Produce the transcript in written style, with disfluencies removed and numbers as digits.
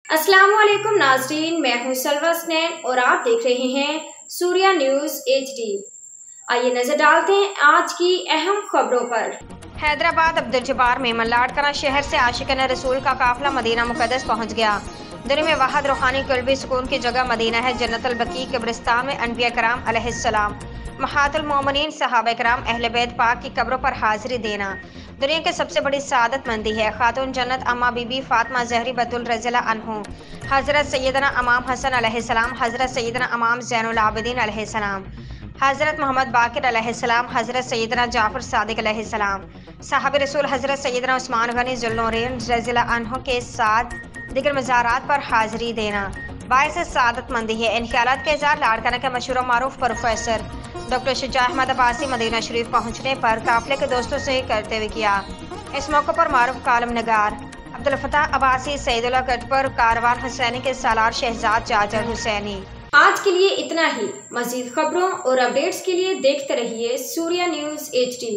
अस्सलाम वालेकुम नाज़रीन, मैं हूं सलवा स्नैन और आप देख रहे हैं सूर्या न्यूज़ HD। आइए नजर डालते हैं आज की अहम खबरों पर। हैदराबाद अब्दुल जब्बार में लाड़काना शहर से आशिकाना रसूल का काफिला मदीना मुक़द्दस पहुंच गया। दुनिया में वाहिद रूहानी क़ल्बी सुकून की जगह मदीना है। जन्नतुल बकी कब्रिस्तान में अनबिया कराम अलैहिस्सलाम, महातुल मोमिनीन सहाबा कराम अहले बैत पाक की कब्रों पर हाजिरी देना दुनिया की सबसे बड़ी सादत मंदी है। खातून जन्नत अम्मा बीबी फातिमा ज़हरी बतूल रज़ियल्लाहु अन्हु, हज़रत सैयदना इमाम हसन अलैहिस्सलाम, हज़रत सैयदना इमाम ज़ैनुल आबिदीन अलैहिस्सलाम, हज़रत मोहम्मद बाकिर अलैहिस्सलाम, हज़रत सैयदना जाफ़र सादिक अलैहिस्सलाम, साहब रसूल हज़रत सैयदना उस्मान गनी ज़ुल्नूरैन रज़ियल्लाहु अन्हु के साथ दिगर मज़ारात पर हाजिरी देना बाइस सादत मंदी है। इन ख्यालात के इज़हार लाड़काना के मशहूर मारूफ professor doctor Shuja Ahmed Abbasi Medina शरीफ पहुँचने पर काफिले के दोस्तों से करते हुए किया। इस मौके पर मारूफ कालम नगार अब्दुल फताह अब्बासी, सैदुल्लाह गटपर, कारवान हुसैनी के सालार शहजाद जाजर हुसैनी। आज के लिए इतना ही। मज़ीद खबरों और अपडेट्स के लिए देखते रहिए सूर्या न्यूज़ HD।